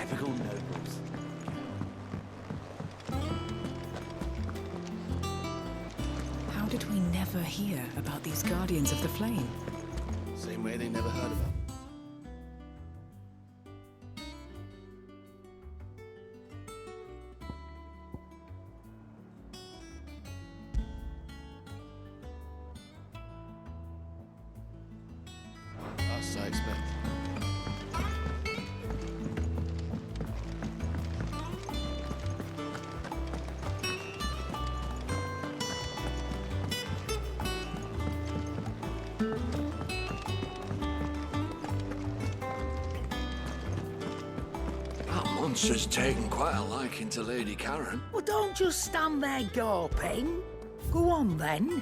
Typical nobles. How did we never hear about these Guardians of the Flame? Same way they never heard about. Us, I expect. Monster's taken quite a liking to Lady Karen. Well, don't just stand there gawping. Go on, then.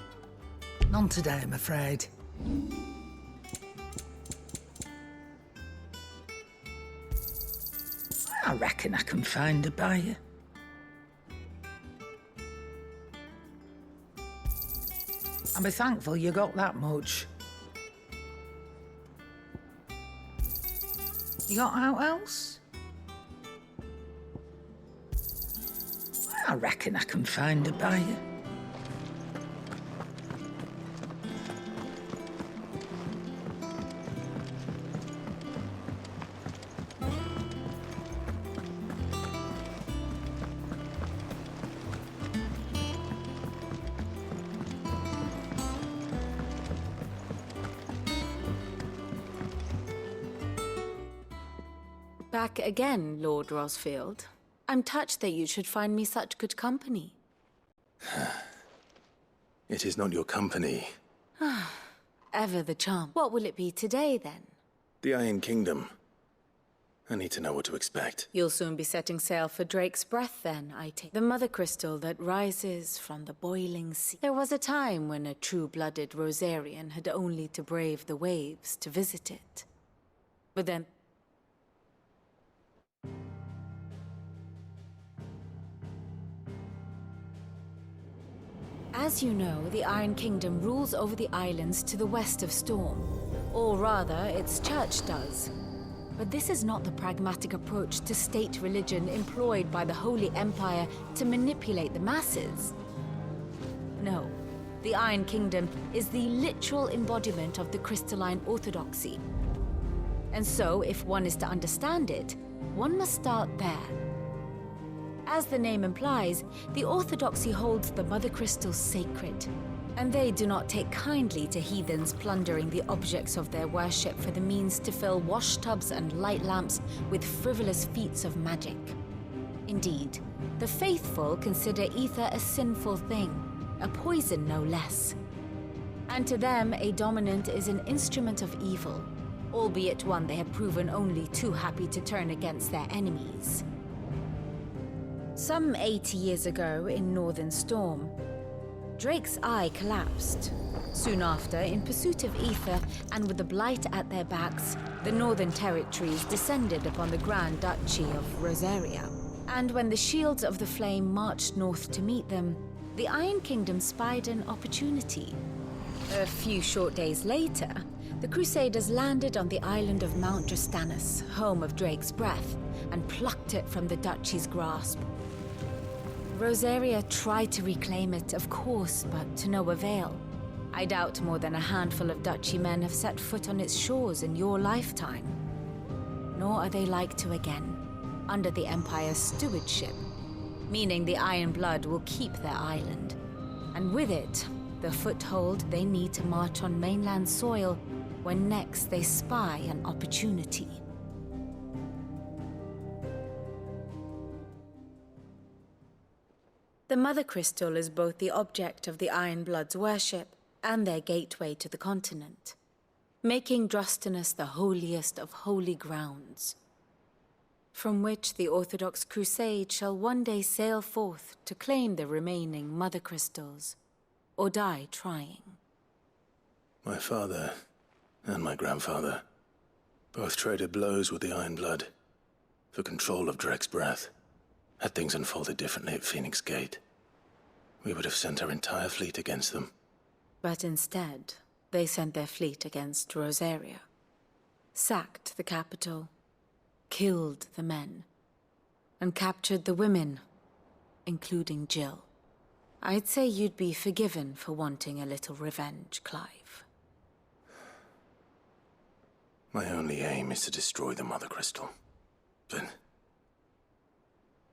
None today, I'm afraid. I reckon I can find a buyer. I'll be thankful you got that much. You got out else? I reckon I can find a buyer. Back again, Lord Rosfield. I'm touched that you should find me such good company. It is not your company. Ever the charm. What will it be today, then? The Iron Kingdom. I need to know what to expect. You'll soon be setting sail for Drake's Breath, then, I take. The mother crystal that rises from the boiling sea. There was a time when a true-blooded Rosarian had only to brave the waves to visit it. But then... As you know, the Iron Kingdom rules over the islands to the west of Storm. Or rather, its church does. But this is not the pragmatic approach to state religion employed by the Holy Empire to manipulate the masses. No, the Iron Kingdom is the literal embodiment of the crystalline orthodoxy. And so, if one is to understand it, one must start there. As the name implies, the orthodoxy holds the mother crystals sacred, and they do not take kindly to heathens plundering the objects of their worship for the means to fill washtubs and light lamps with frivolous feats of magic. Indeed, the faithful consider ether a sinful thing, a poison no less. And to them, a dominant is an instrument of evil, albeit one they have proven only too happy to turn against their enemies. Some 80 years ago, in Northern Storm, Drake's eye collapsed. Soon after, in pursuit of ether and with the blight at their backs, the Northern Territories descended upon the Grand Duchy of Rosaria. And when the Shields of the Flame marched north to meet them, the Iron Kingdom spied an opportunity. A few short days later, the Crusaders landed on the island of Mount Drastanus, home of Drake's Breath, and plucked it from the duchy's grasp. Rosaria tried to reclaim it, of course, but to no avail. I doubt more than a handful of duchy men have set foot on its shores in your lifetime. Nor are they like to again, under the Empire's stewardship, meaning the Iron Blood will keep their island. And with it, the foothold they need to march on mainland soil when next they spy an opportunity. The Mother Crystal is both the object of the Iron Blood's worship and their gateway to the continent, making Drastanus the holiest of holy grounds, from which the Orthodox Crusade shall one day sail forth to claim the remaining Mother Crystals, or die trying. My father and my grandfather both traded blows with the Iron Blood for control of Drake's Breath. Had things unfolded differently at Phoenix Gate, we would have sent our entire fleet against them. But instead, they sent their fleet against Rosaria, sacked the capital, killed the men, and captured the women, including Jill. I'd say you'd be forgiven for wanting a little revenge, Clive. My only aim is to destroy the Mother Crystal. But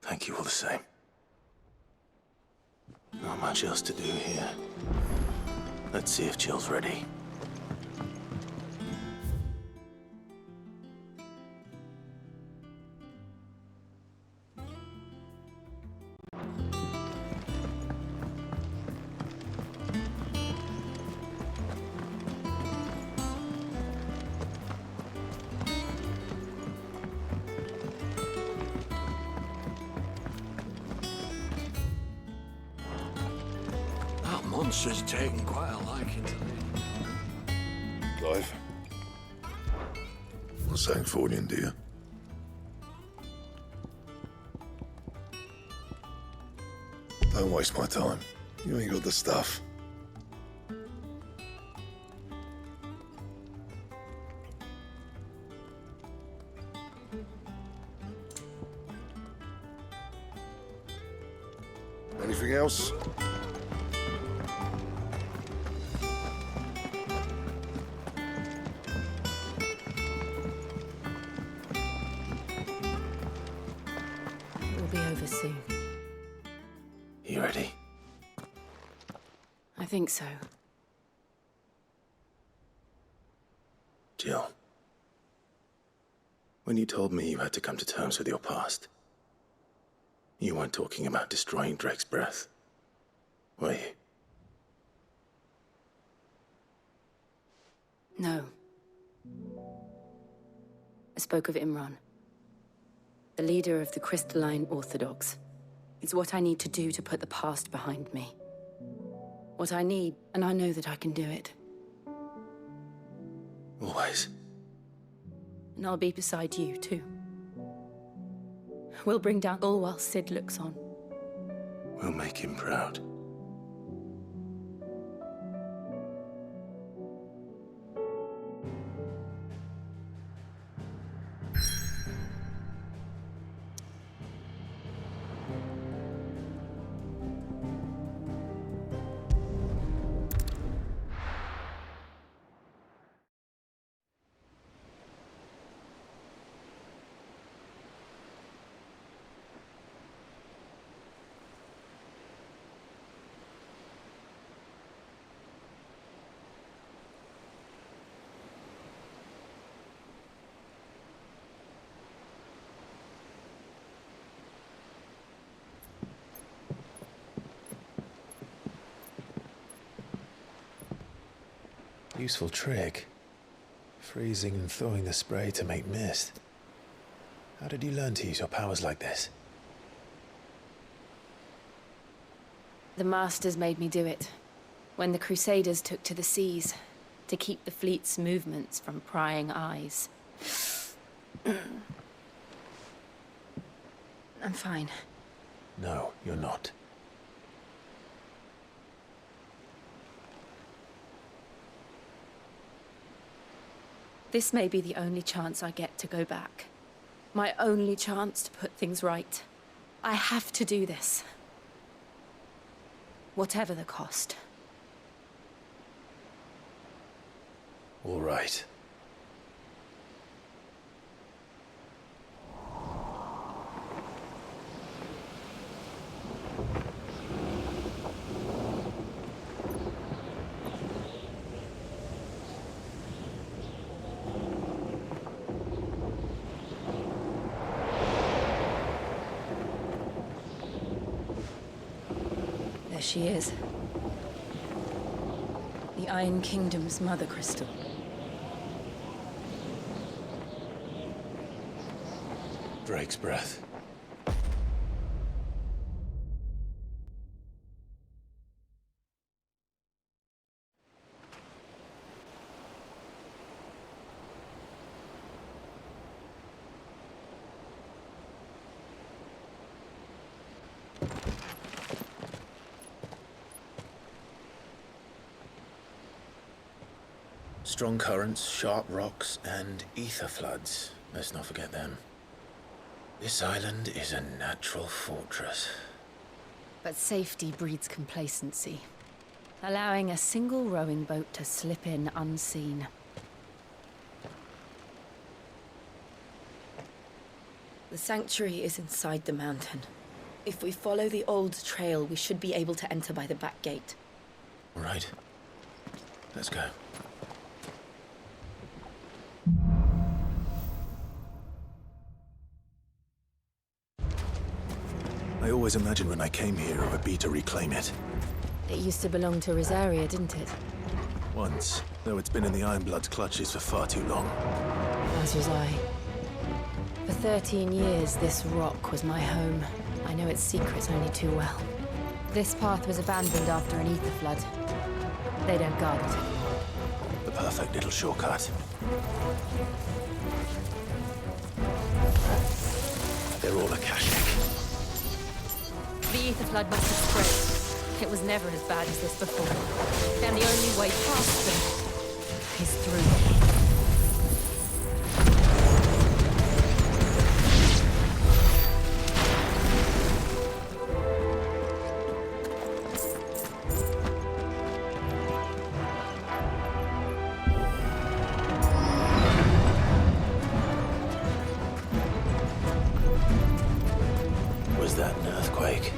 thank you all the same. Not much else to do here. Let's see if Jill's ready. Monster's taken quite a liking to me. Clive? Want something for you, dear? Don't waste my time. You ain't got the stuff. Anything else? Soon. You ready? I think so. Jill, when you told me you had to come to terms with your past, you weren't talking about destroying Drake's breath, were you? No. I spoke of Imran, the leader of the Crystalline Orthodox. It's what I need to do to put the past behind me. What I need, and I know that I can do it. Always. And I'll be beside you, too. We'll bring down all while Sid looks on. We'll make him proud. Useful trick. Freezing and thawing the spray to make mist. How did you learn to use your powers like this? The Masters made me do it. When the Crusaders took to the seas, to keep the fleet's movements from prying eyes. I'm fine. No, you're not. This may be the only chance I get to go back. My only chance to put things right. I have to do this. Whatever the cost. All right. There she is. The Iron Kingdom's Mother Crystal. Drake's breath. Strong currents, sharp rocks, and ether floods. Let's not forget them. This island is a natural fortress. But safety breeds complacency, allowing a single rowing boat to slip in unseen. The sanctuary is inside the mountain. If we follow the old trail, we should be able to enter by the back gate. All right. Let's go. I always imagined when I came here it would be to reclaim it. It used to belong to Rosaria, didn't it? Once, though it's been in the Ironblood's clutches for far too long. As was I. For 13 years, this rock was my home. I know its secrets only too well. This path was abandoned after an ether flood. They don't guard it anymore. The perfect little shortcut. They're all Akashic. The ether flood must have spread. It was never as bad as this before. And the only way past them is through them. Was that an earthquake?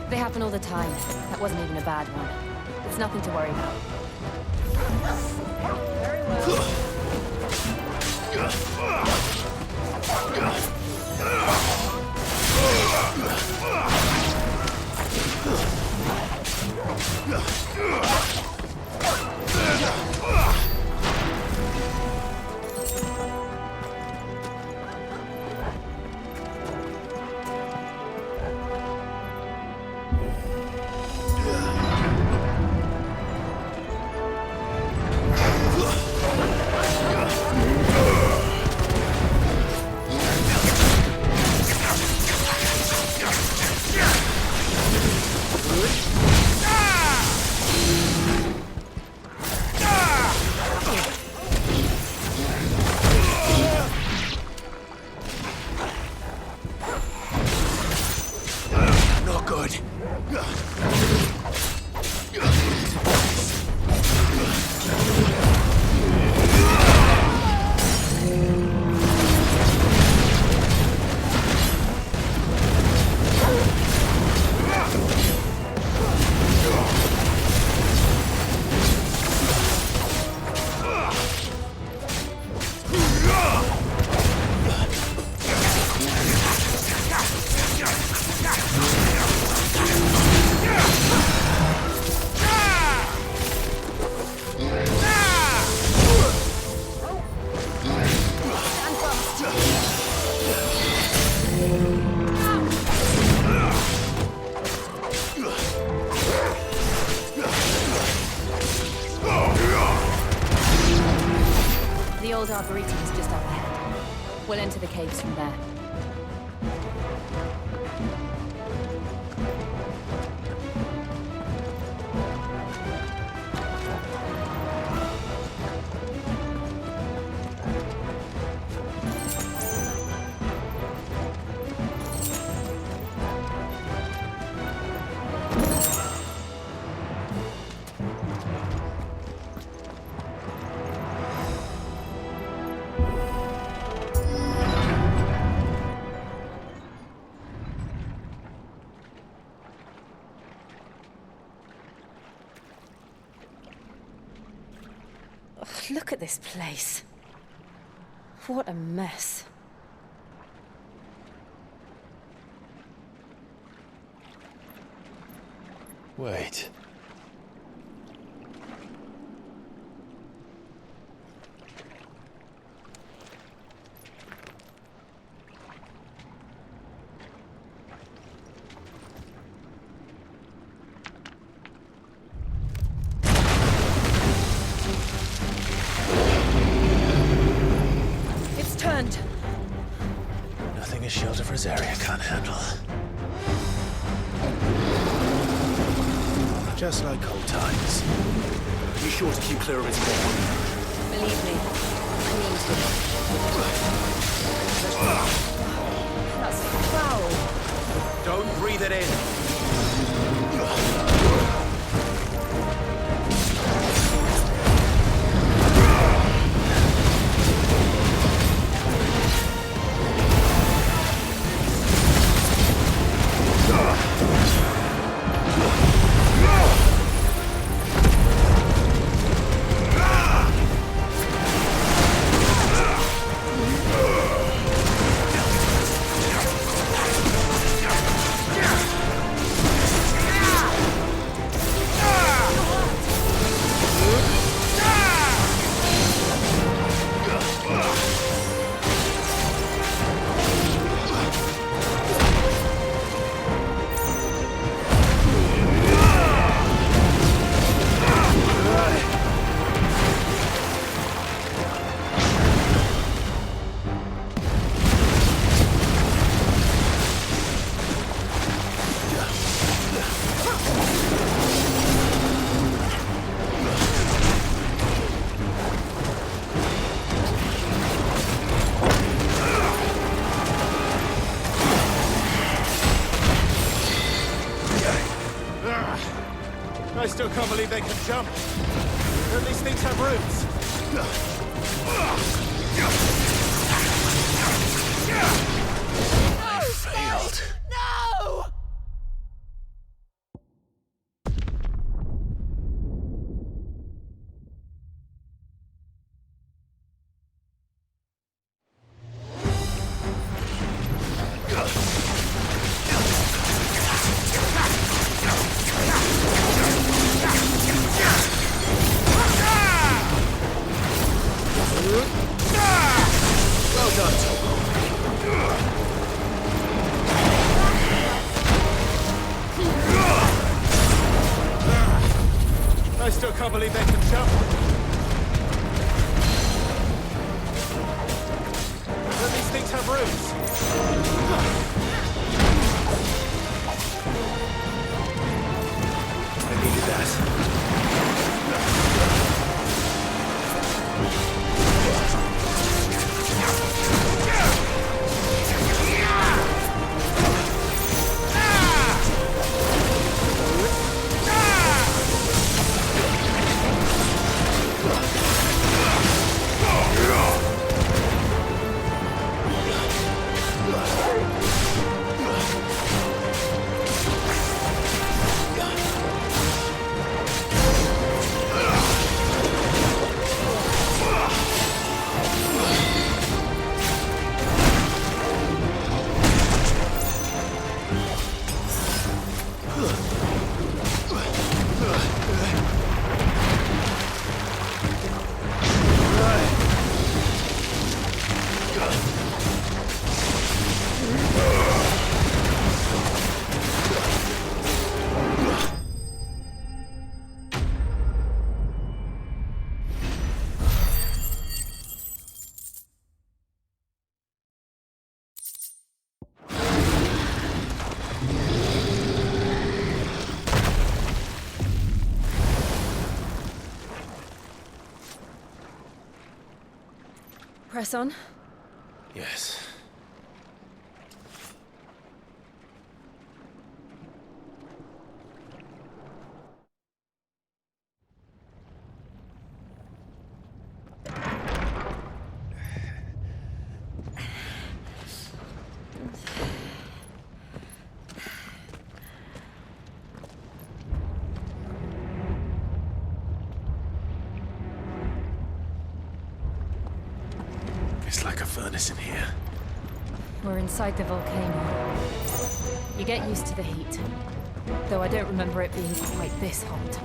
They happen all the time. That wasn't even a bad one. It's nothing to worry about. Very The old arboretum is just up ahead. We'll enter the caves from there. Look at this place. What a mess. Wait. Nothing a shield of Rosaria can't handle. Just like old times. Be sure to keep clear of his more. Believe me, I mean to. it in. I still can't believe they can jump. At least things have roots. I failed. No! I still can't believe they can jump. At least things have roots. I needed that. Press on. Yes. It's like a furnace in here. We're inside the volcano. You get used to the heat, though I don't remember it being quite this hot.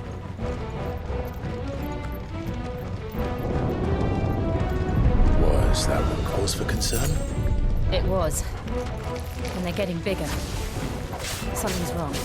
Was that what cause for concern? It was. And they're getting bigger. Something's wrong.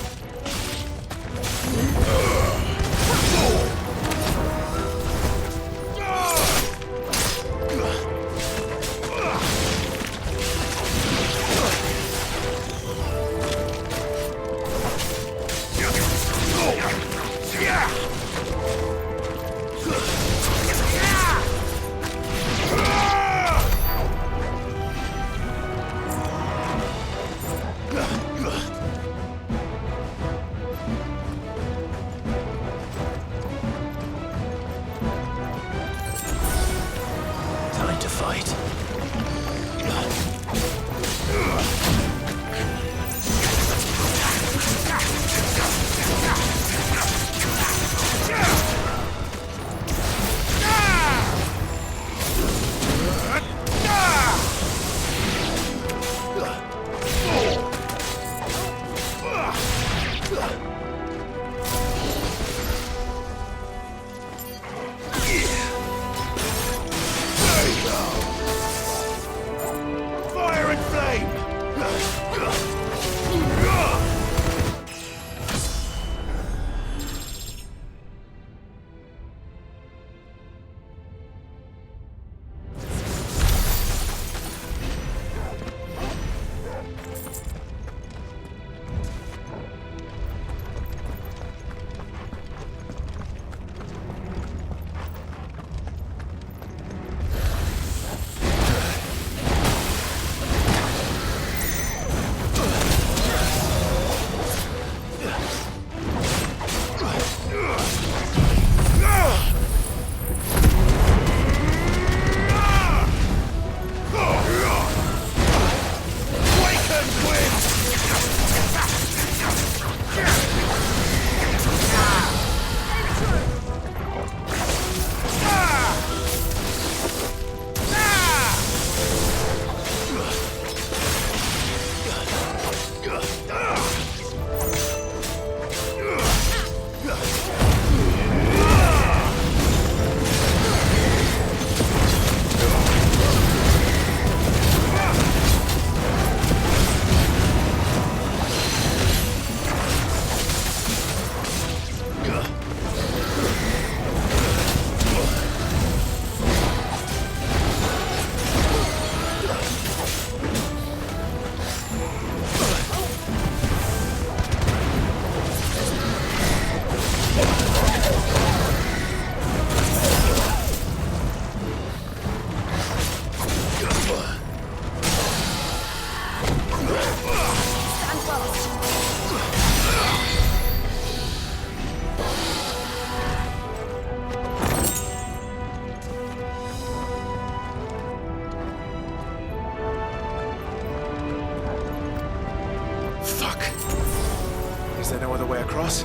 Is there no other way across?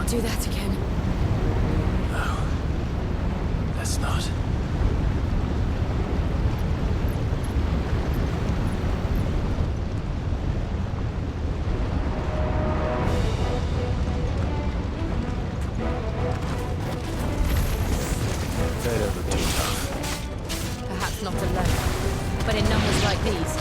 Do that again. No. Let's not. They don't look too tough. Perhaps not alone, but in numbers like these.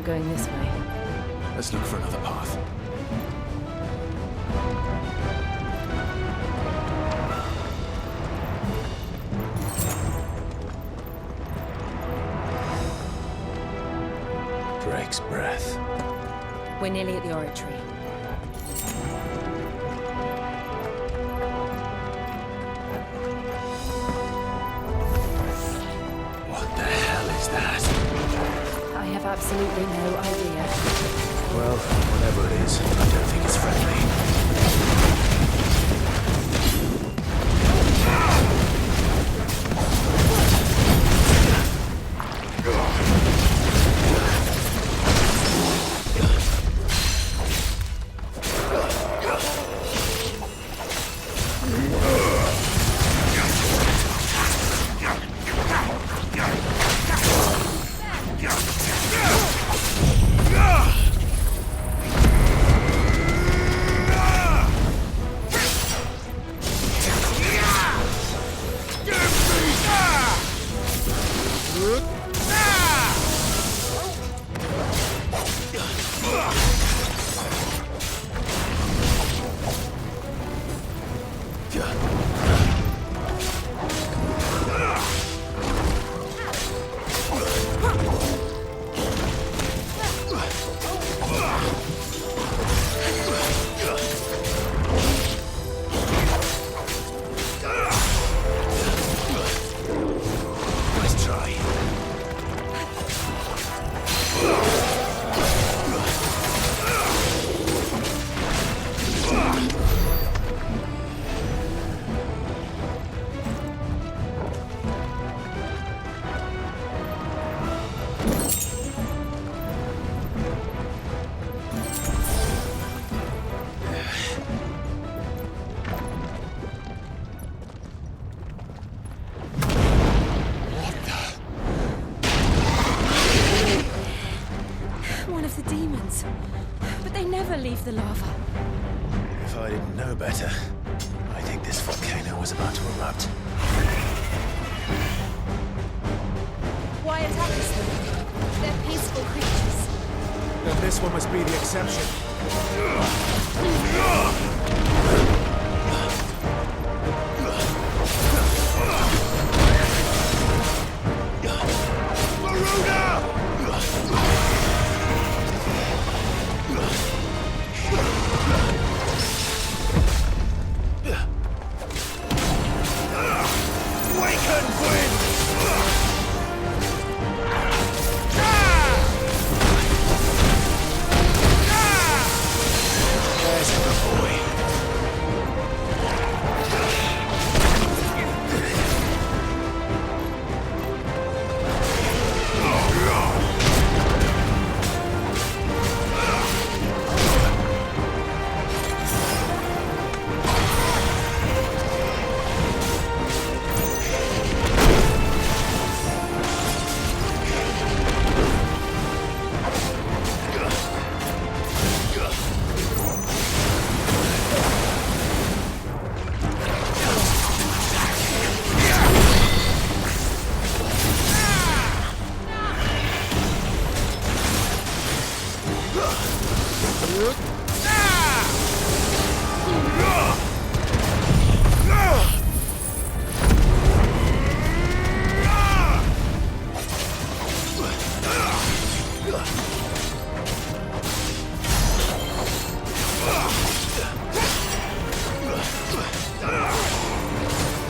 Going this way. Let's look for another path. Drake's breath. We're nearly at the oratory. What the hell is that? I have absolutely no idea. Well, whatever it is, I don't think it's friendly. Leave the lava. If I didn't know better, I think this volcano was about to erupt. Why attack us then? They're peaceful creatures. Then this one must be the exception.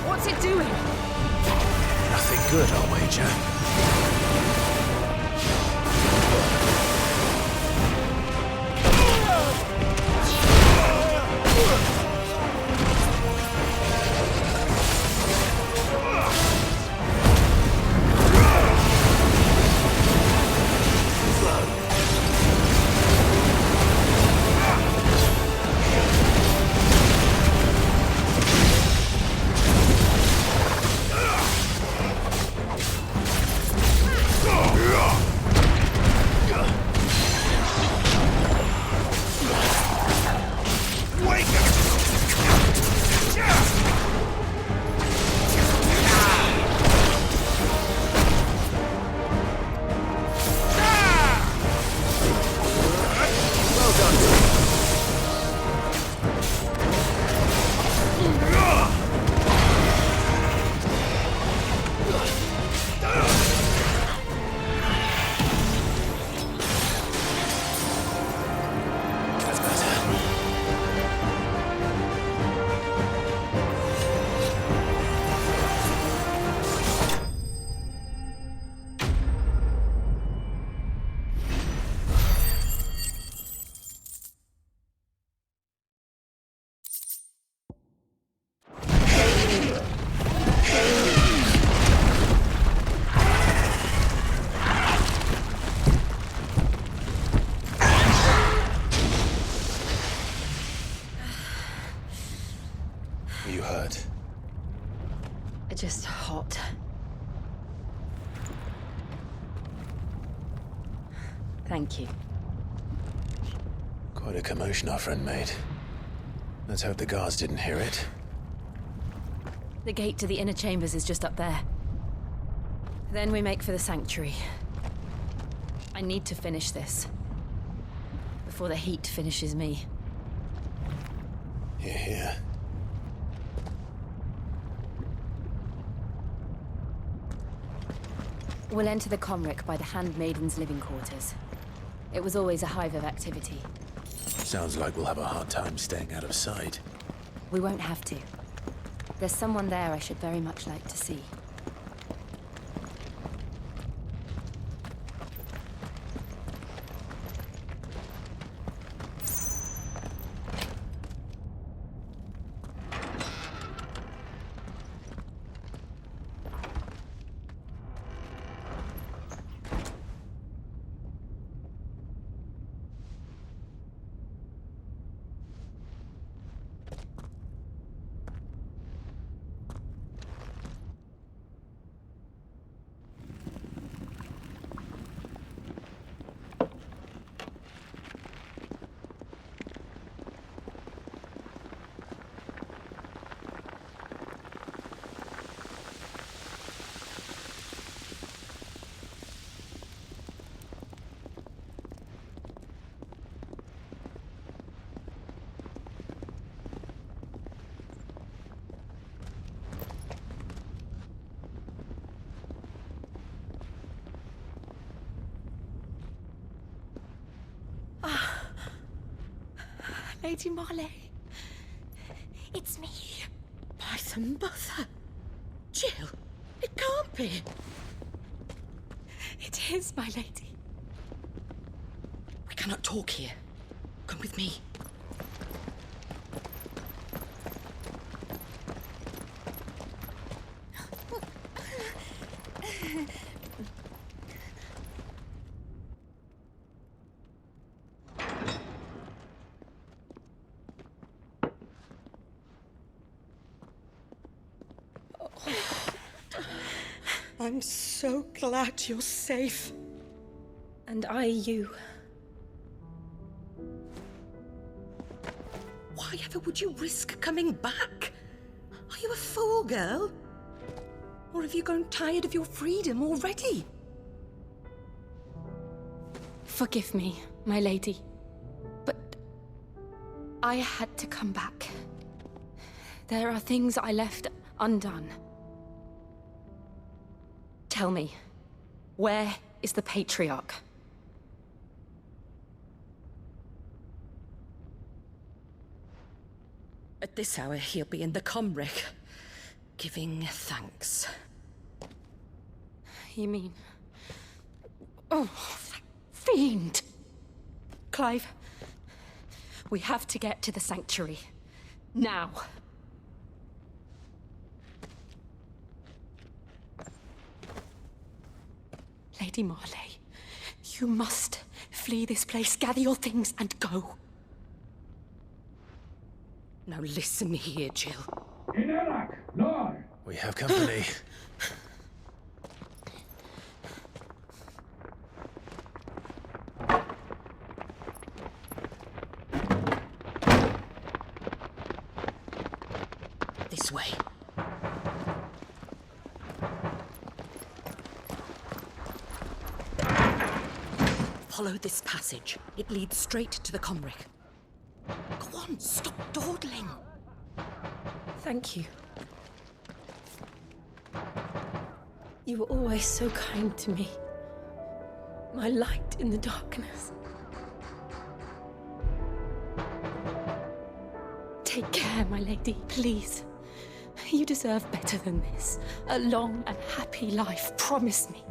What's it doing? Nothing good, I'll wager. Just hot. Thank you. Quite a commotion our friend made. Let's hope the guards didn't hear it. The gate to the inner chambers is just up there. Then we make for the sanctuary. I need to finish this. Before the heat finishes me. Hear, hear. We'll enter the Comric by the Handmaiden's living quarters. It was always a hive of activity. Sounds like we'll have a hard time staying out of sight. We won't have to. There's someone there I should very much like to see. Lady Marley. It's me. By the mother. Jill, it can't be. It is, my lady. We cannot talk here. Come with me. I'm so glad you're safe. And I you. Why ever would you risk coming back? Are you a fool, girl? Or have you grown tired of your freedom already? Forgive me, my lady. But I had to come back. There are things I left undone. Tell me, where is the Patriarch? At this hour, he'll be in the Comric, giving thanks. You mean... Oh, that fiend! Clive, we have to get to the sanctuary. Now. Lady Marley, you must flee this place, gather your things, and go. Now listen here, Jill. We have company. This way. Follow this passage. It leads straight to the Comric. Go on, stop dawdling. Thank you. You were always so kind to me. My light in the darkness. Take care, my lady, please. You deserve better than this. A long and happy life, promise me.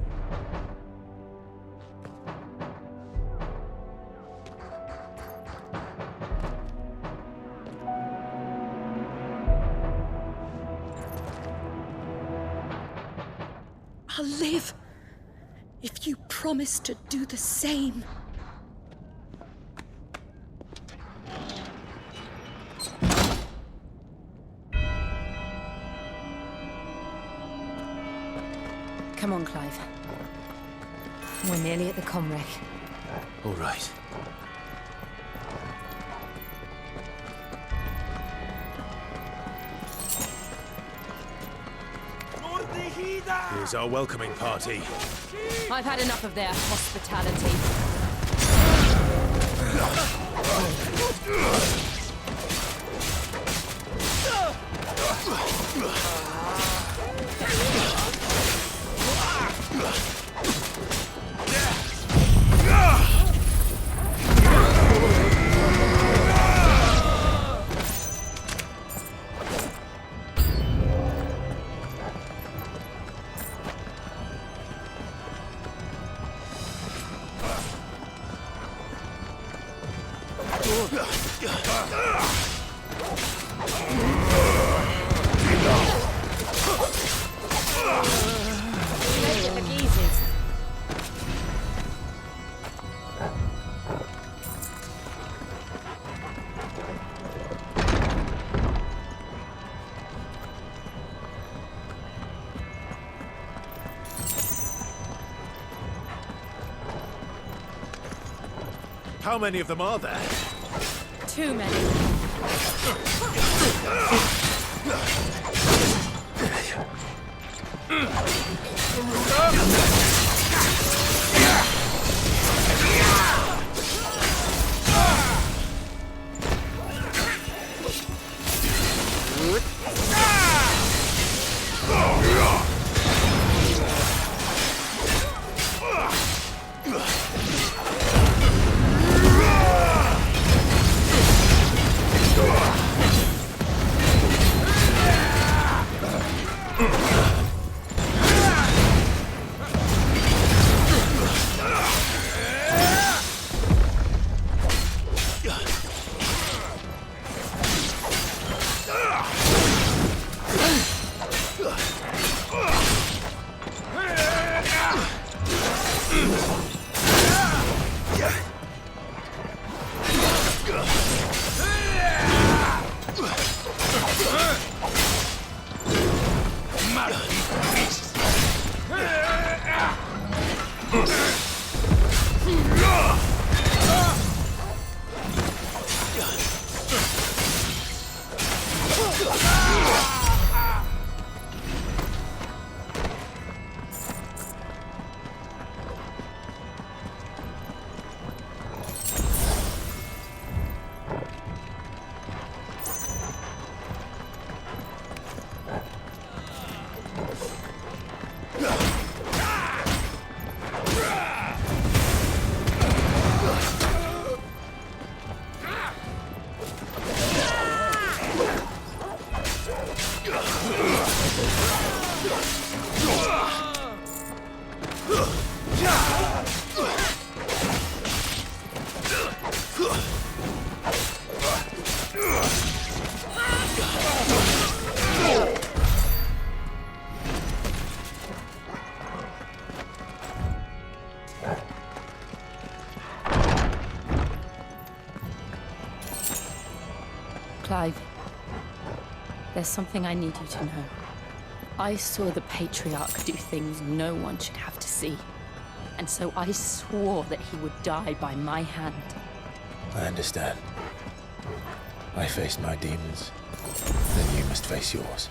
I'll live if you promise to do the same. Come on, Clive. We're nearly at the comrec. All right. Here's our welcoming party. I've had enough of their hospitality. How many of them are there? Too many. Clive, there's something I need you to know. I saw the Patriarch do things no one should have to see. And so I swore that he would die by my hand. I understand. I faced my demons. Then you must face yours.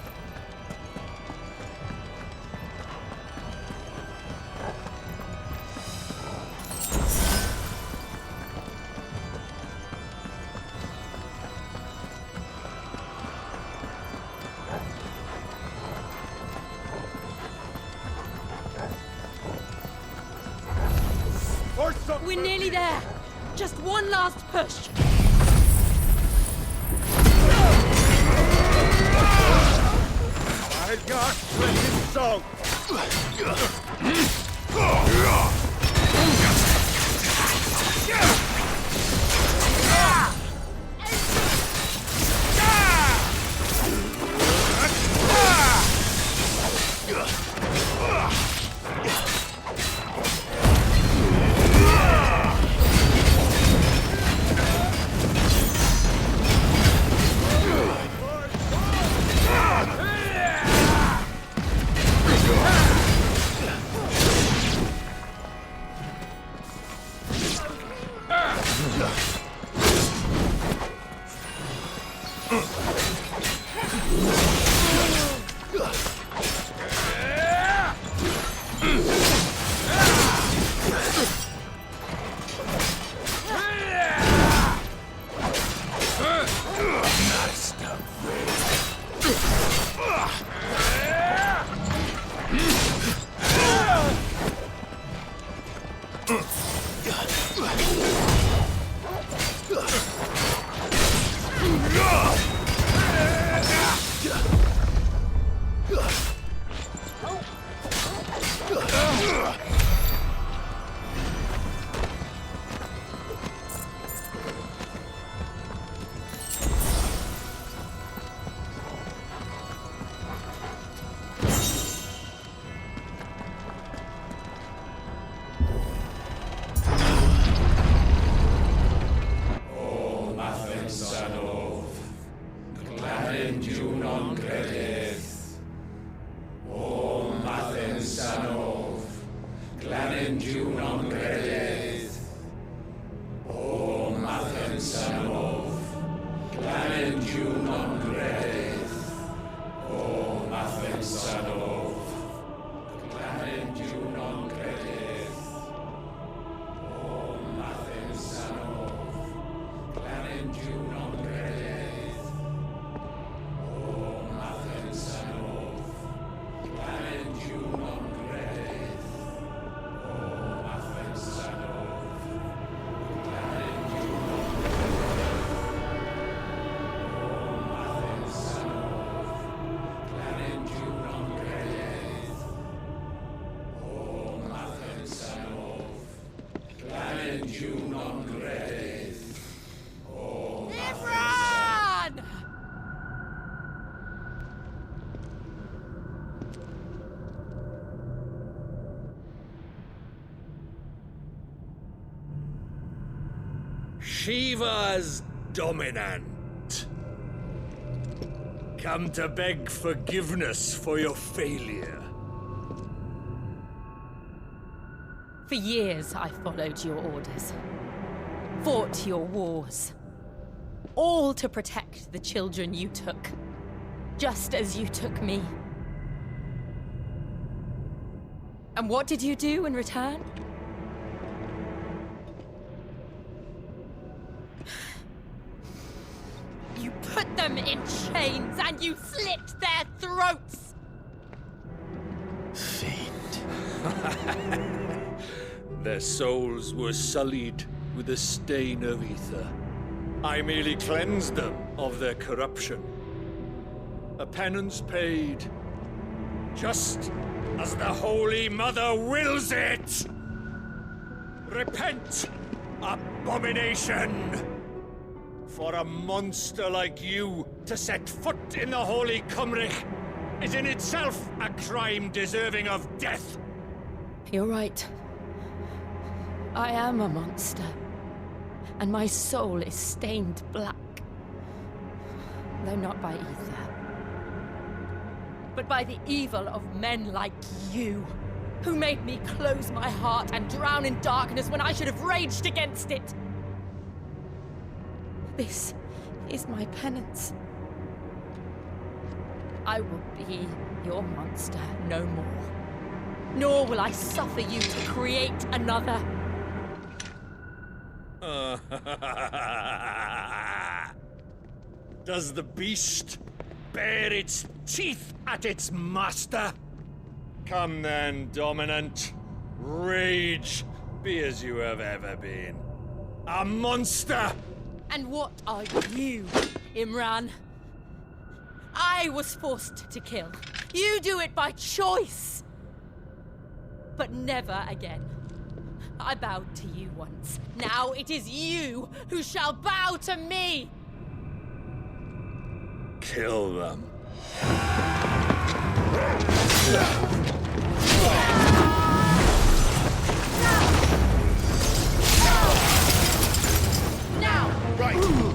We're nearly there. Just one last push. I've got plenty song. Shiva's dominant. Come to beg forgiveness for your failure. For years, I followed your orders, fought your wars, all to protect the children you took, just as you took me. And what did you do in return? You put them in chains and you slit their throats! Fiend. Their souls were sullied with the stain of ether. I merely cleansed them of their corruption. A penance paid, just as the Holy Mother wills it! Repent, abomination! For a monster like you to set foot in the Holy Cymric is in itself a crime deserving of death. You're right. I am a monster, and my soul is stained black. Though not by ether, but by the evil of men like you, who made me close my heart and drown in darkness when I should have raged against it. This is my penance. I will be your monster no more. Nor will I suffer you to create another. Does the beast bare its teeth at its master? Come then, dominant. Rage, be as you have ever been. A monster! And what are you, Imran? I was forced to kill. You do it by choice. But never again. I bowed to you once. Now it is you who shall bow to me! Kill them. Now! Right!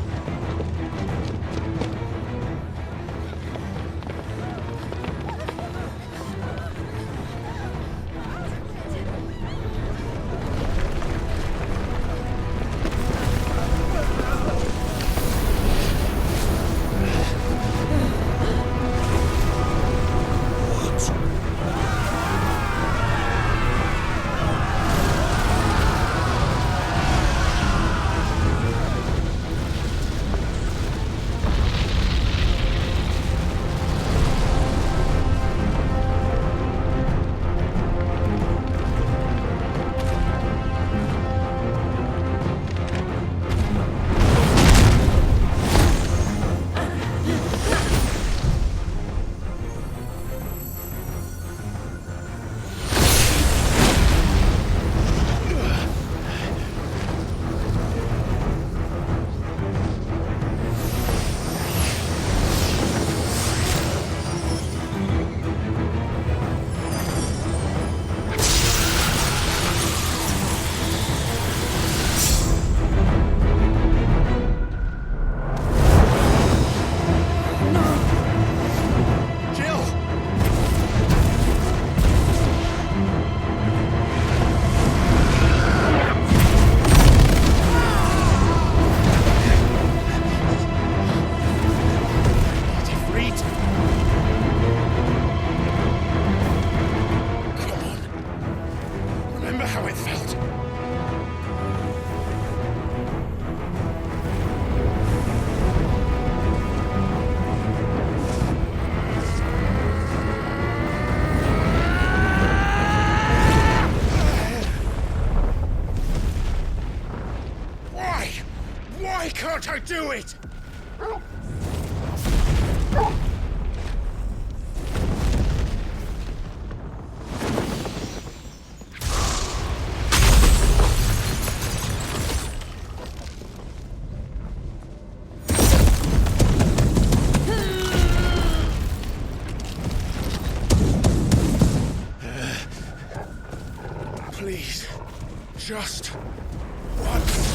do it! Please, just once.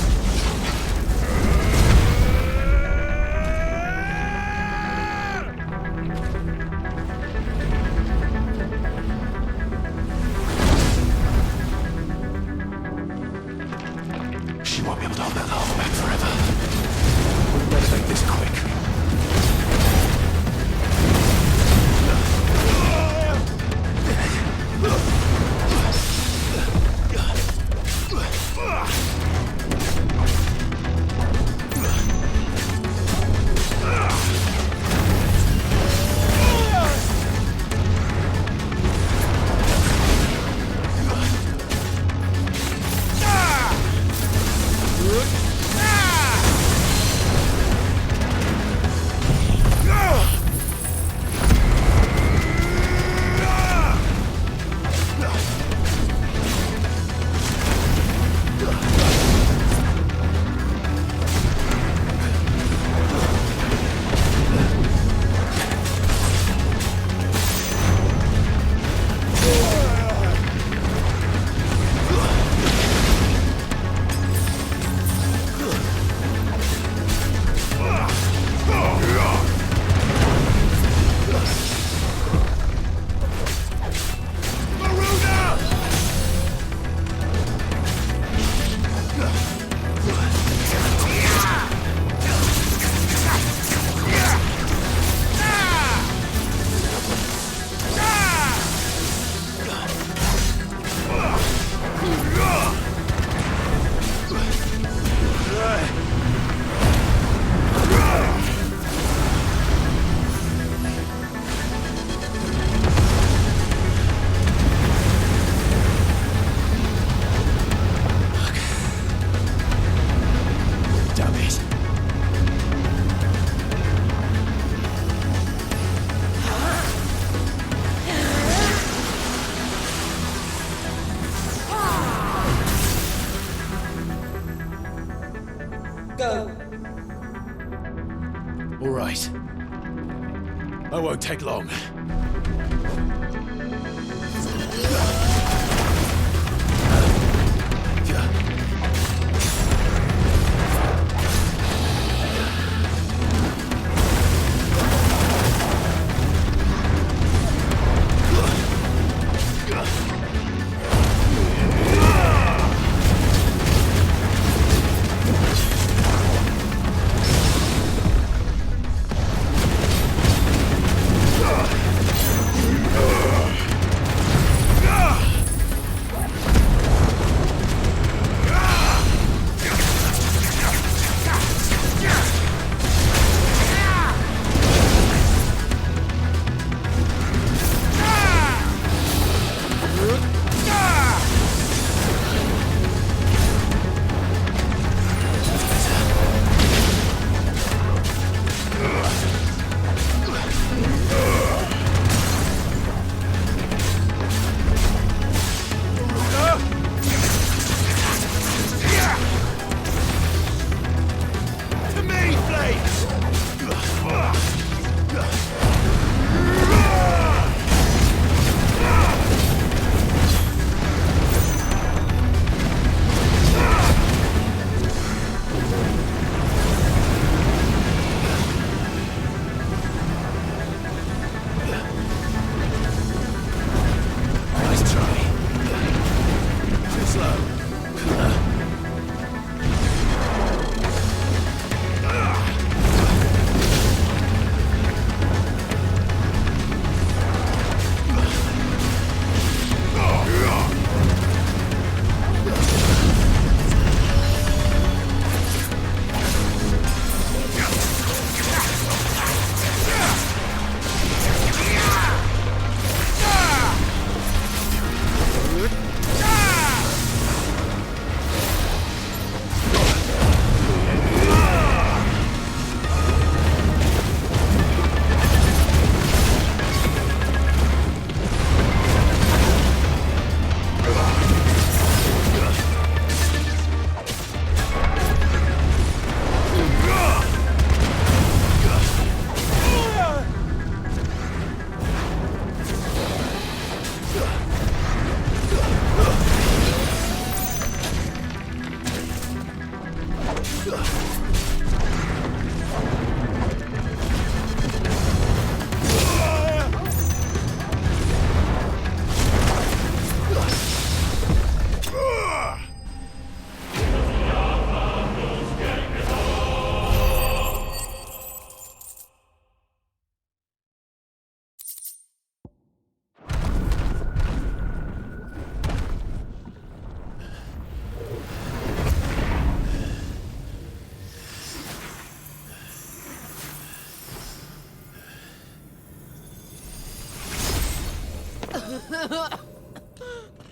She won't be able to hold that arm back forever. Let's make this quick. All right. I won't take long.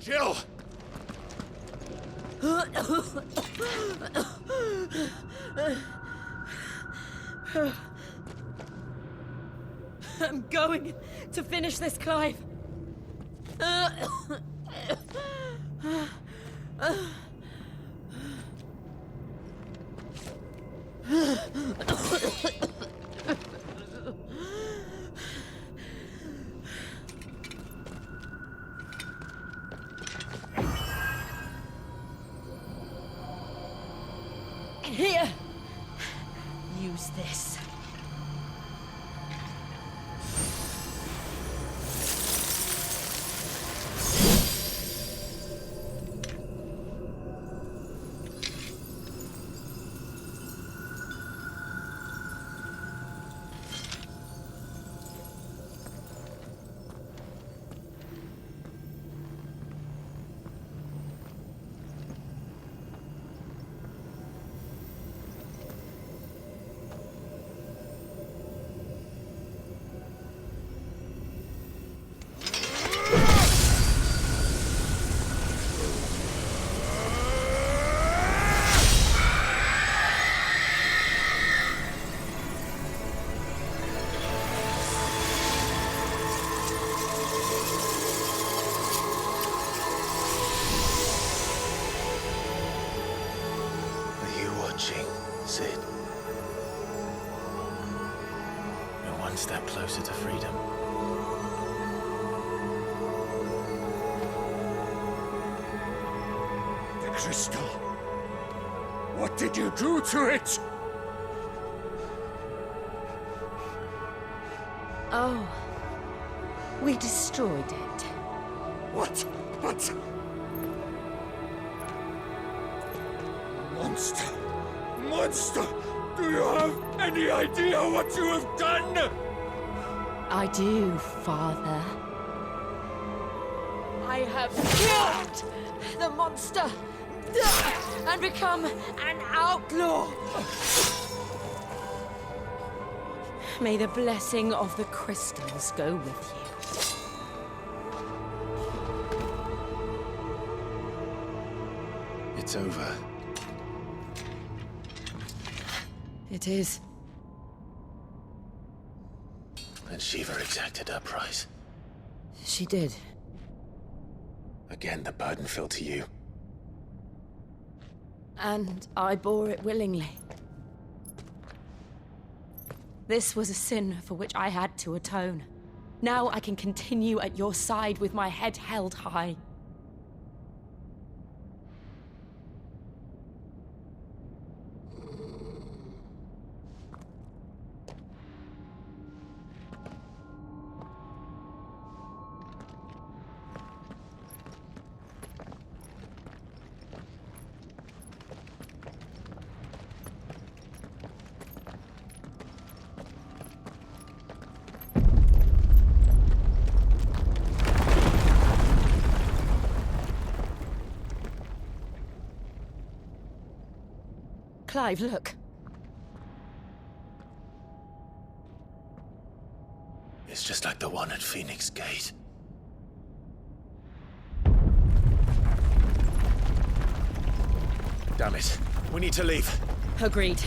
Jill! I'm going to finish this, Clive. Here. Use this. Sid. You're one step closer to freedom. The crystal. What did you do to it? Oh. We destroyed it. What? What? Monster! Monster! Do you have any idea what you have done? I do, Father. I have killed the monster and become an outlaw. May the blessing of the crystals go with you. It's over. It is. And Shiva exacted her price. She did. Again, the burden fell to you. And I bore it willingly. This was a sin for which I had to atone. Now I can continue at your side with my head held high. Clive, look. It's just like the one at Phoenix Gate. Damn it. We need to leave. Agreed.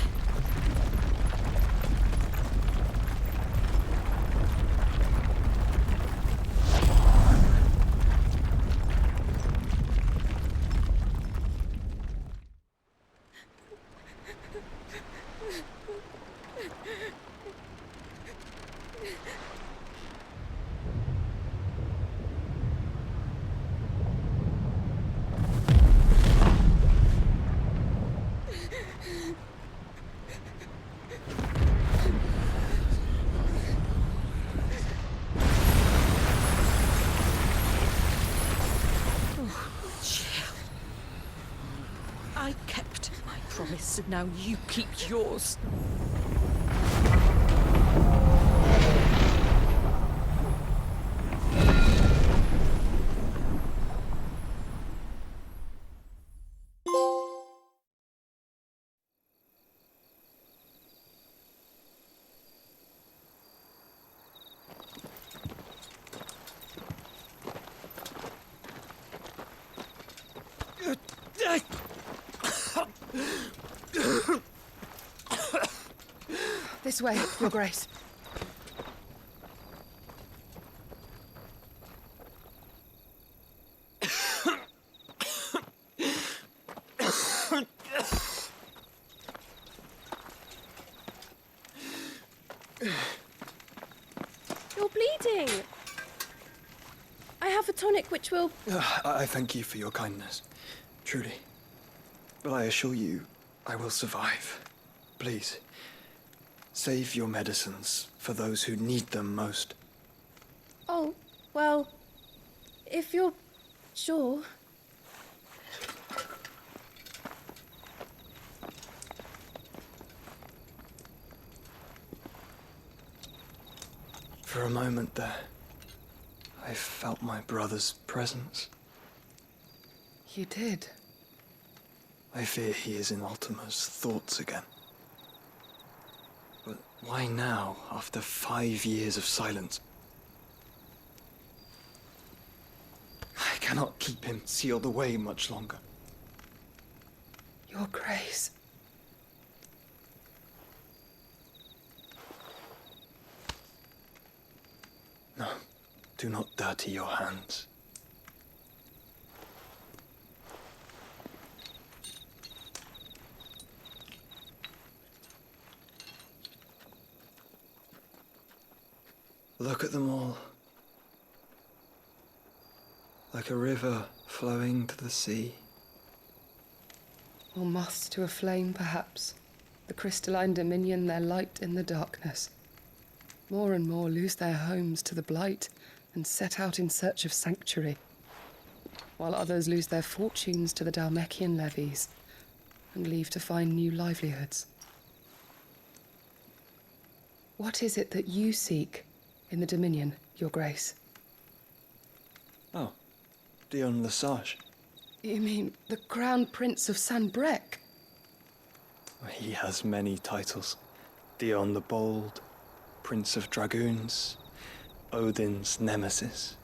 I kept my promise, and now you keep yours. This way, Your Grace. You're bleeding. I have a tonic which will... I thank you for your kindness, truly. But I assure you, I will survive. Please, save your medicines for those who need them most. Oh, well, if you're sure. For a moment there, I felt my brother's presence. You did? I fear he is in Ultima's thoughts again. But why now, after 5 years of silence? I cannot keep him sealed away much longer. Your Grace. No, do not dirty your hands. Look at them all. Like a river flowing to the sea. Or moths to a flame, perhaps. The crystalline dominion their light in the darkness. More and more lose their homes to the blight and set out in search of sanctuary, while others lose their fortunes to the Dhalmekian levies and leave to find new livelihoods. What is it that you seek in the Dominion, Your Grace? Oh, Dion Lesage. You mean the Crown Prince of Sanbreque? He has many titles. Dion the Bold, Prince of Dragoons, Odin's Nemesis,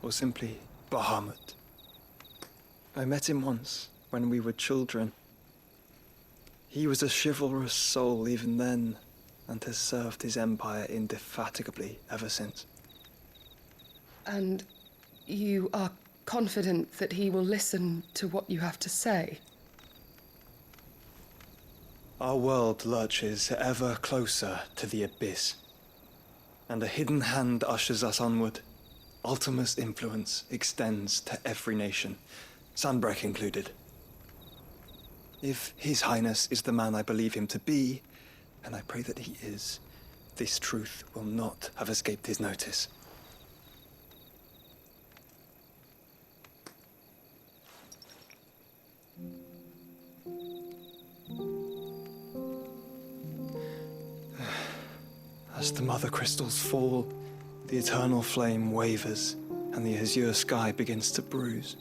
or simply Bahamut. I met him once, when we were children. He was a chivalrous soul even then, and has served his empire indefatigably ever since. And you are confident that he will listen to what you have to say? Our world lurches ever closer to the abyss, and a hidden hand ushers us onward. Ultima's influence extends to every nation, Sanbreque included. If His Highness is the man I believe him to be, and I pray that he is, this truth will not have escaped his notice. As the mother crystals fall, the eternal flame wavers, and the azure sky begins to bruise.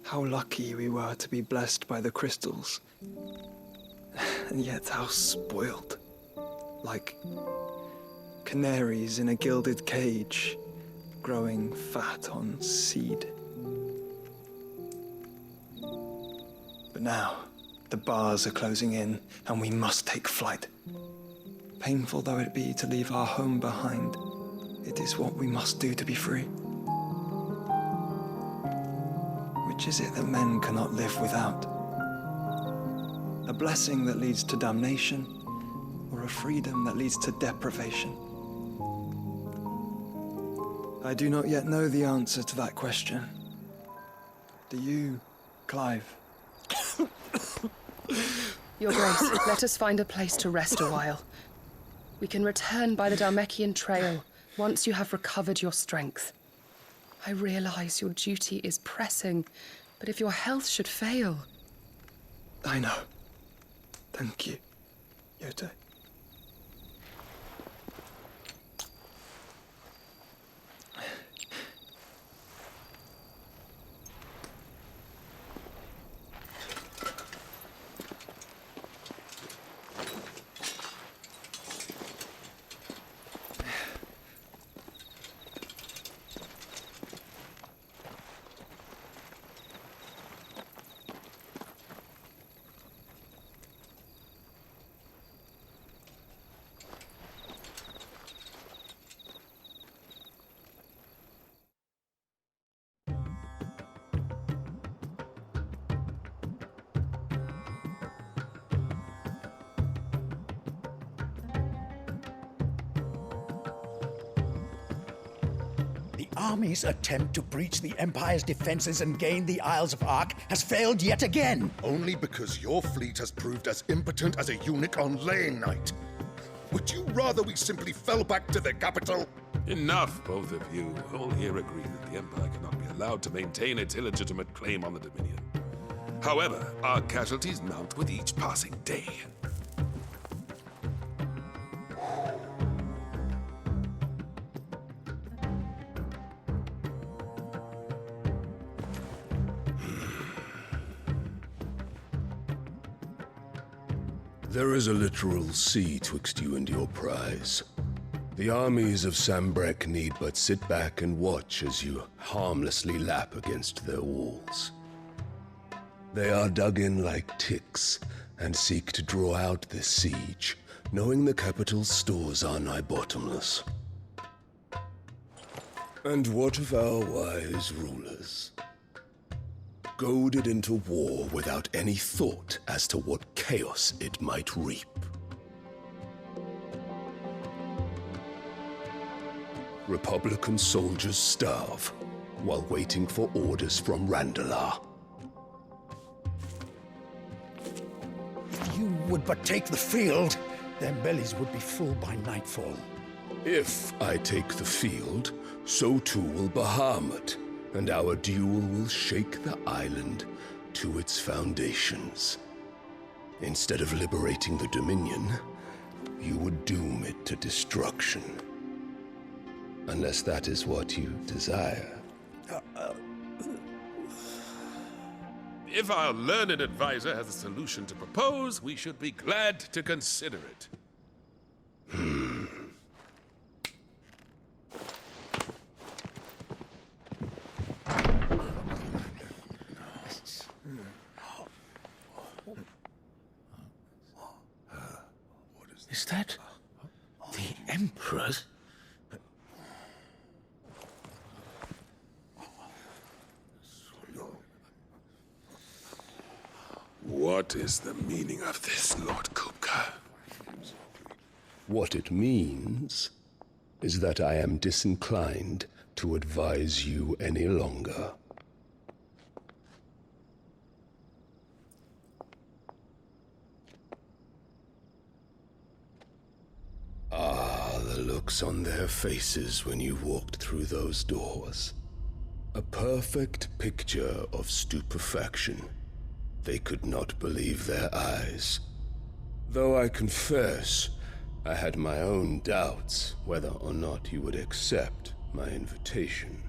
How lucky we were to be blessed by the crystals, and yet how spoiled. Like canaries in a gilded cage, growing fat on seed. But now, the bars are closing in, and we must take flight. Painful though it be to leave our home behind, it is what we must do to be free. Which is it that men cannot live without? A blessing that leads to damnation, or a freedom that leads to deprivation? I do not yet know the answer to that question. Do you, Clive? Your Grace, let us find a place to rest a while. We can return by the Dhalmekian trail once you have recovered your strength. I realize your duty is pressing, but if your health should fail... I know. Thank you, Yote. army's attempt to breach the Empire's defenses and gain the Isles of Ark has failed yet again. Only because your fleet has proved as impotent as a eunuch on laying night. Would you rather we simply fell back to the capital? Enough, both of you. All here agree that the Empire cannot be allowed to maintain its illegitimate claim on the Dominion. However, our casualties mount with each passing day. There is a literal sea twixt you and your prize. The armies of Sambrek need but sit back and watch as you harmlessly lap against their walls. They are dug in like ticks and seek to draw out this siege, knowing the capital's stores are nigh bottomless. And what of our wise rulers? Goaded into war without any thought as to what chaos it might reap. Republican soldiers starve while waiting for orders from Randalar. If you would but take the field, their bellies would be full by nightfall. If I take the field, so too will Bahamut, and our duel will shake the island to its foundations. Instead of liberating the Dominion, you would doom it to destruction. Unless that is what you desire. If our learned advisor has a solution to propose, we should be glad to consider it. Is that the Emperor's? What is the meaning of this, Lord Kupka? What it means is that I am disinclined to advise you any longer. Ah, the looks on their faces when you walked through those doors. A perfect picture of stupefaction. They could not believe their eyes. Though I confess, I had my own doubts whether or not you would accept my invitation.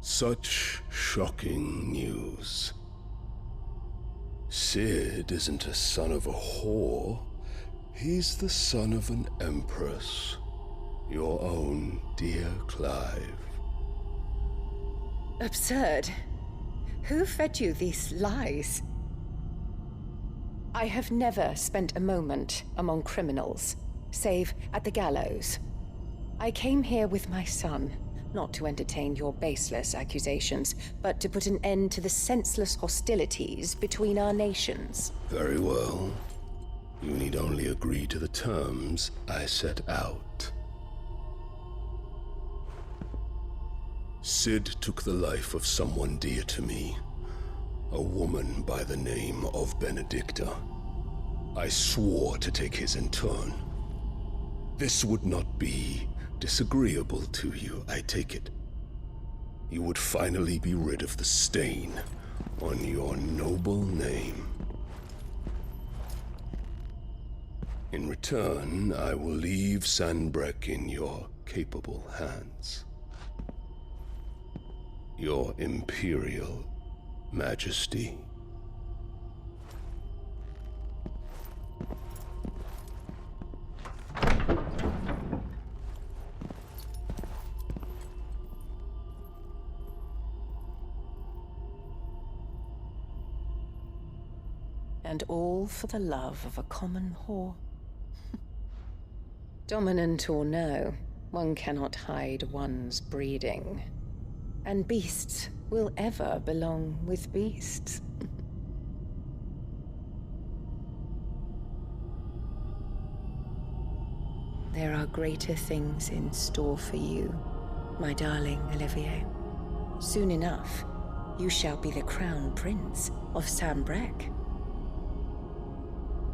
Such shocking news. Sid isn't a son of a whore. He's the son of an empress. Your own dear Clive. Absurd. Who fed you these lies? I have never spent a moment among criminals, save at the gallows. I came here with my son, not to entertain your baseless accusations, but to put an end to the senseless hostilities between our nations. Very well. You need only agree to the terms I set out. Sid took the life of someone dear to me, a woman by the name of Benedicta. I swore to take his in turn. This would not be disagreeable to you, I take it. You would finally be rid of the stain on your noble name. In return, I will leave Sanbrek in your capable hands. Your Imperial Majesty. And all for the love of a common whore. Dominant or no, one cannot hide one's breeding. And beasts will ever belong with beasts. There are greater things in store for you, my darling Olivier. Soon enough, you shall be the crown prince of Sambrec.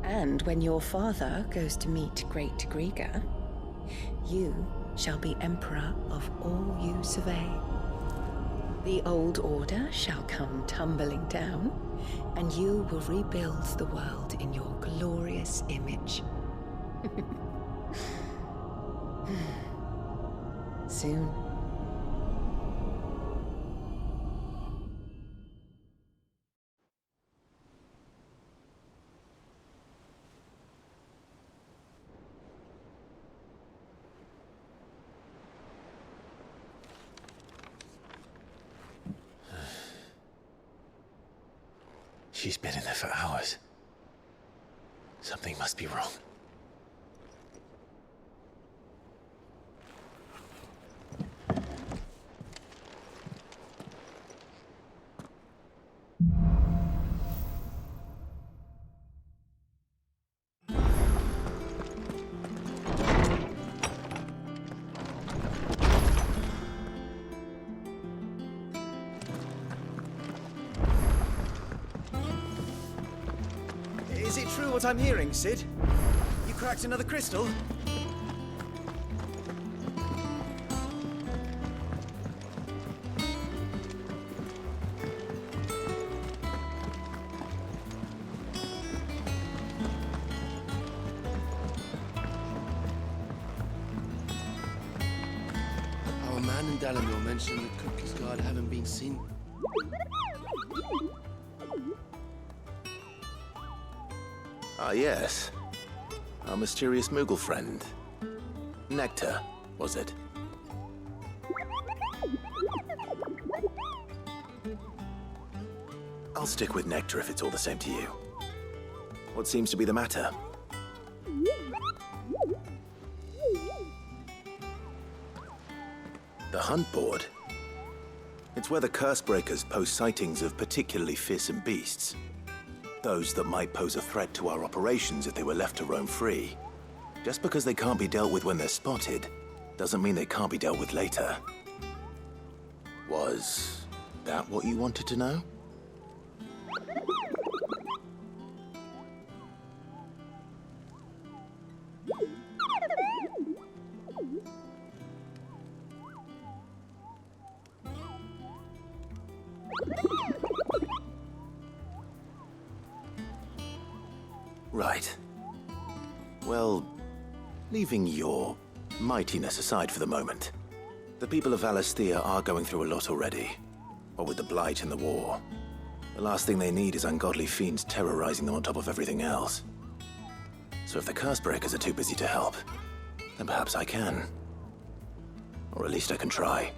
And when your father goes to meet Great Griga, you shall be emperor of all you survey. The old order shall come tumbling down, and you will rebuild the world in your glorious image. Soon. She's been in there for hours. Something must be wrong. Is it true what I'm hearing, Sid? You cracked another crystal? Our man in Dalamir mentioned the cookies guard haven't been seen. Ah, yes. Our mysterious Moogle friend. Nectar, was it? I'll stick with Nectar if it's all the same to you. What seems to be the matter? The hunt board? It's where the curse breakers post sightings of particularly fearsome beasts. Those that might pose a threat to our operations if they were left to roam free. Just because they can't be dealt with when they're spotted, doesn't mean they can't be dealt with later. Was that what you wanted to know? Right. Well, leaving your mightiness aside for the moment, the people of Valisthea are going through a lot already. What with the Blight and the war. The last thing they need is ungodly fiends terrorizing them on top of everything else. So if the Cursebreakers are too busy to help, then perhaps I can. Or at least I can try.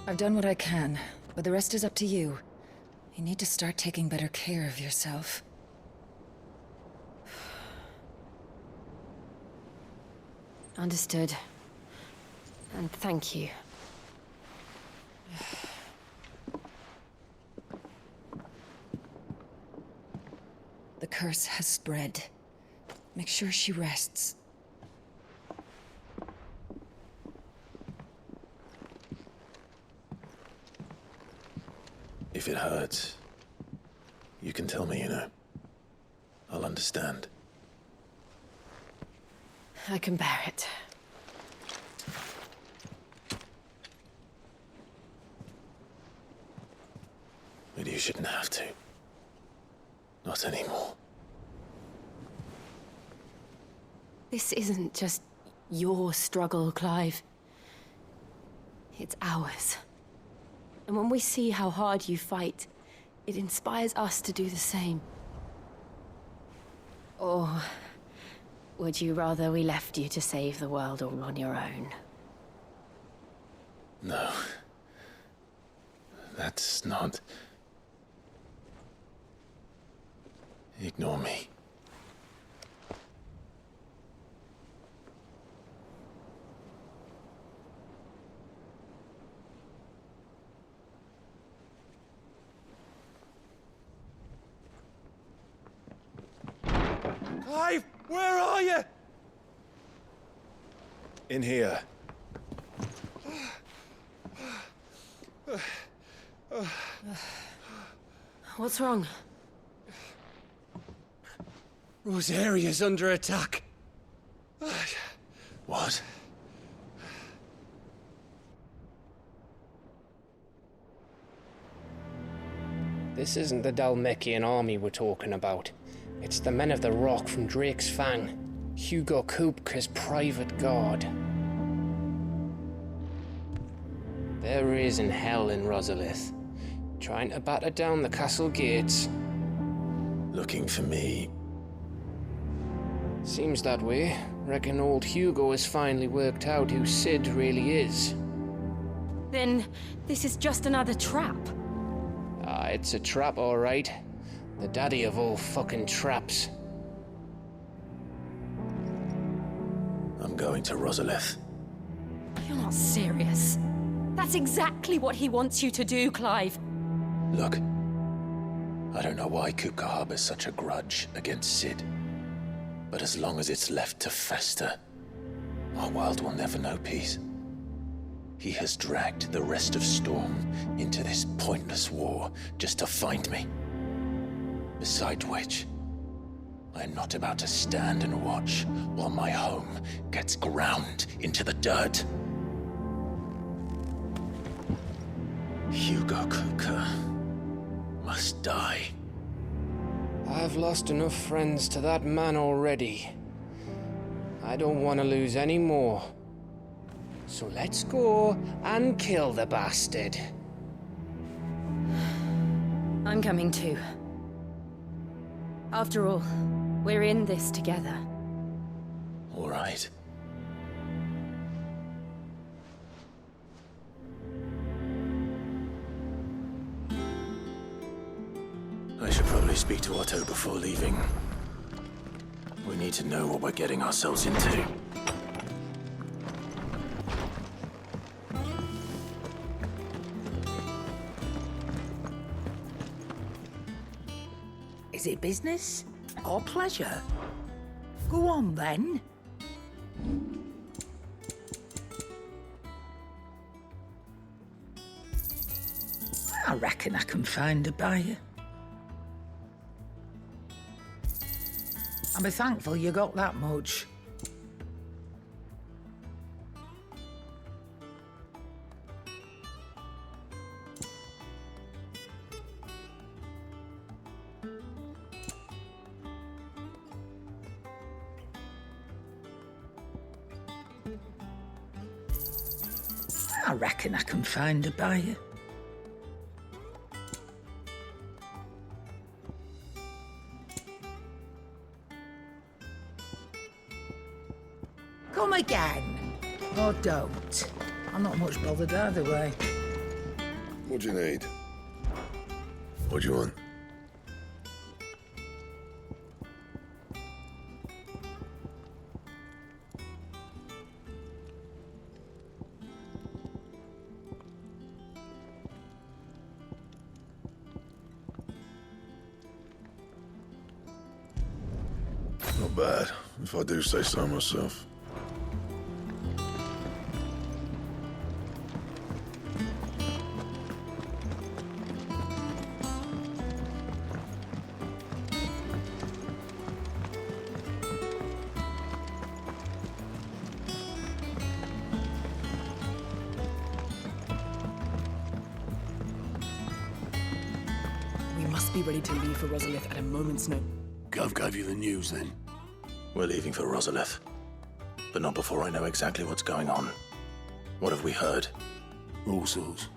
I've done what I can, but the rest is up to you. You need to start taking better care of yourself. Understood. And thank you. The curse has spread. Make sure she rests. If it hurts, You can tell me, you know. I'll understand. I can bear it. But you shouldn't have to. Not anymore. This isn't just your struggle, Clive. It's ours. And when we see how hard you fight, it inspires us to do the same. Or would you rather we left you to save the world all on your own? No. That's not... Ignore me. Clive, where are you? In here. What's wrong? Rosaria's under attack. What? This isn't the Dalmekian army we're talking about. It's the men of the Rock from Drake's Fang. Hugo Kupka's private guard. There is in hell in Rosalith, trying to batter down the castle gates. Looking for me? Seems that way. Reckon old Hugo has finally worked out who Sid really is. Then this is just another trap. Ah, it's a trap, all right. The daddy of all fucking traps. I'm going to Rosalith. You're not serious. That's exactly what he wants you to do, Clive. Look, I don't know why Kupka harbors such a grudge against Sid. But as long as it's left to fester, our world will never know peace. He has dragged the rest of Storm into this pointless war just to find me. Besides which, I am not about to stand and watch while my home gets ground into the dirt. Hugo Kupka must die. I've lost enough friends to that man already. I don't want to lose any more. So let's go and kill the bastard. I'm coming too. After all, we're in this together. All right. I should probably speak to Otto before leaving. We need to know what we're getting ourselves into. Is it business or pleasure? Go on then. I reckon I can find a buyer. I'll be thankful you got that much. I reckon I can find a buyer. Come again. Or don't. I'm not much bothered either way. What do you need? What do you want? Not bad, if I do say so myself. be ready to leave for Rosalith at a moment's notice. Gov gave you the news, then? We're leaving for Rosalith. But not before I know exactly what's going on. What have we heard? All sorts.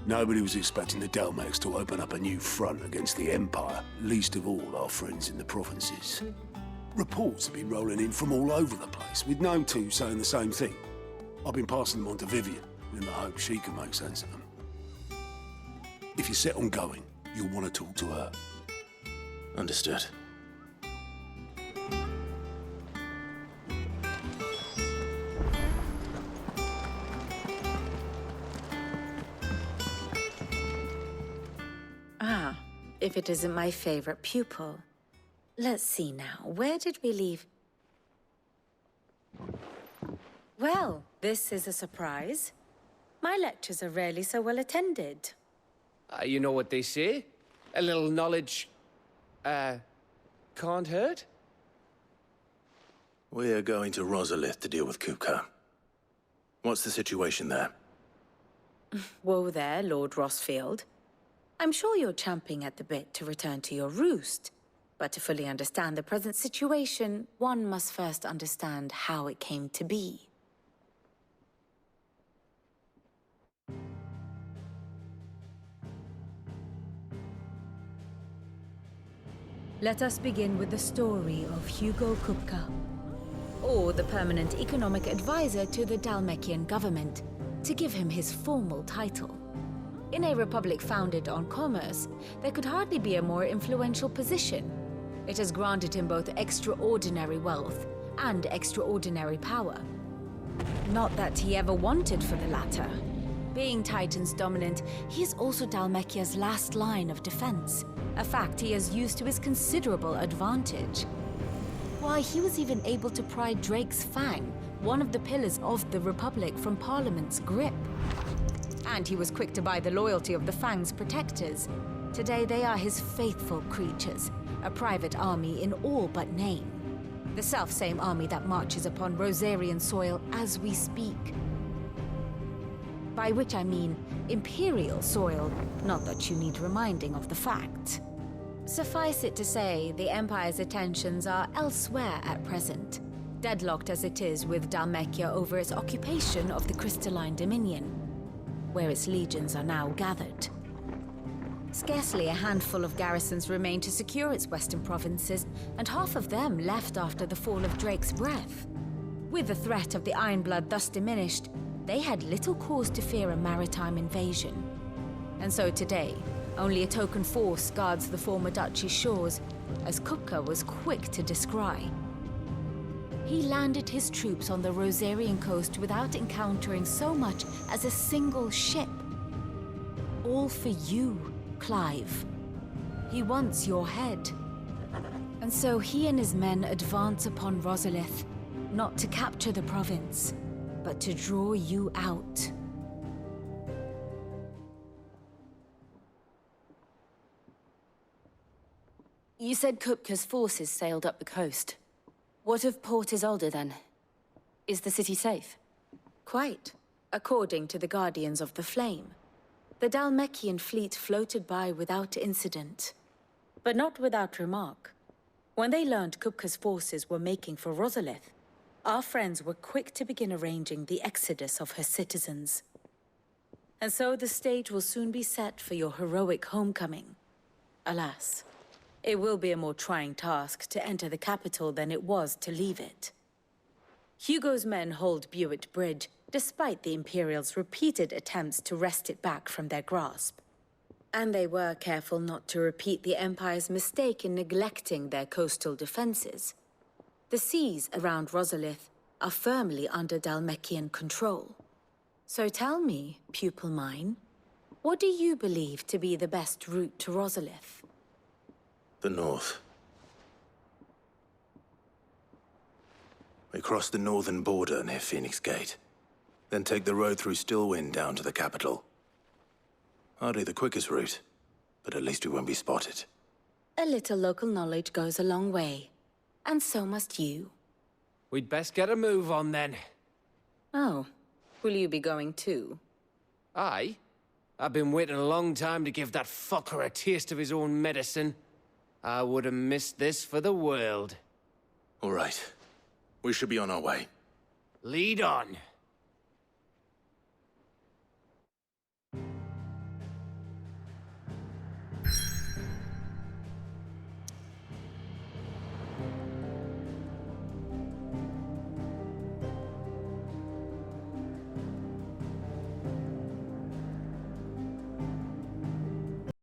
Nobody was expecting the Dalmex to open up a new front against the Empire, least of all our friends in the provinces. Reports have been rolling in from all over the place, with no two saying the same thing. I've been passing them on to Vivian, in the hope she can make sense of them. If you're set on going, you'll want to talk to her. Understood. Ah, if it isn't my favorite pupil. Let's see now, where did we leave? Well, this is a surprise. My lectures are rarely so well attended. You know what they say? A little knowledge, can't hurt? We're going to Rosalith to deal with Kupka. What's the situation there? Whoa there, Lord Rosfield. I'm sure you're champing at the bit to return to your roost. But to fully understand the present situation, one must first understand how it came to be. Let us begin with the story of Hugo Kupka, or the permanent economic advisor to the Dalmekian government, to give him his formal title. In a republic founded on commerce, there could hardly be a more influential position. It has granted him both extraordinary wealth and extraordinary power. Not that he ever wanted for the latter. Being Titan's dominant, he is also Dalmekia's last line of defense, a fact he has used to his considerable advantage. Why, he was even able to pry Drake's Fang, one of the pillars of the Republic, from Parliament's grip. And he was quick to buy the loyalty of the Fang's protectors. Today they are his faithful creatures, a private army in all but name. The self-same army that marches upon Rosarian soil as we speak. By which I mean Imperial soil, not that you need reminding of the fact. Suffice it to say, the Empire's attentions are elsewhere at present, deadlocked as it is with Dalmekia over its occupation of the Crystalline Dominion, where its legions are now gathered. Scarcely a handful of garrisons remain to secure its western provinces, and half of them left after the fall of Drake's Breath. With the threat of the Ironblood thus diminished, they had little cause to fear a maritime invasion. And so today, only a token force guards the former duchy's shores, as Kupka was quick to descry. He landed his troops on the Rosarian coast without encountering so much as a single ship. All for you, Clive. He wants your head. And so he and his men advance upon Rosalith, not to capture the province, but to draw you out. You said Kupka's forces sailed up the coast. What of Port Isolde, then? Is the city safe? Quite, according to the Guardians of the Flame. The Dalmekian fleet floated by without incident. But not without remark. When they learned Kupka's forces were making for Rosalith, our friends were quick to begin arranging the exodus of her citizens. And so the stage will soon be set for your heroic homecoming. Alas, it will be a more trying task to enter the capital than it was to leave it. Hugo's men hold Buett Bridge, despite the Imperials' repeated attempts to wrest it back from their grasp. And they were careful not to repeat the Empire's mistake in neglecting their coastal defenses. The seas around Rosalith are firmly under Dalmekian control. So tell me, pupil mine, what do you believe to be the best route to Rosalith? The north. We cross the northern border near Phoenix Gate, then take the road through Stillwind down to the capital. Hardly the quickest route, but at least we won't be spotted. A little local knowledge goes a long way, and so must you. We'd best get a move on then. Oh, will you be going too? Aye. I've been waiting a long time to give that fucker a taste of his own medicine. I would have missed this for the world. All right. We should be on our way. Lead on.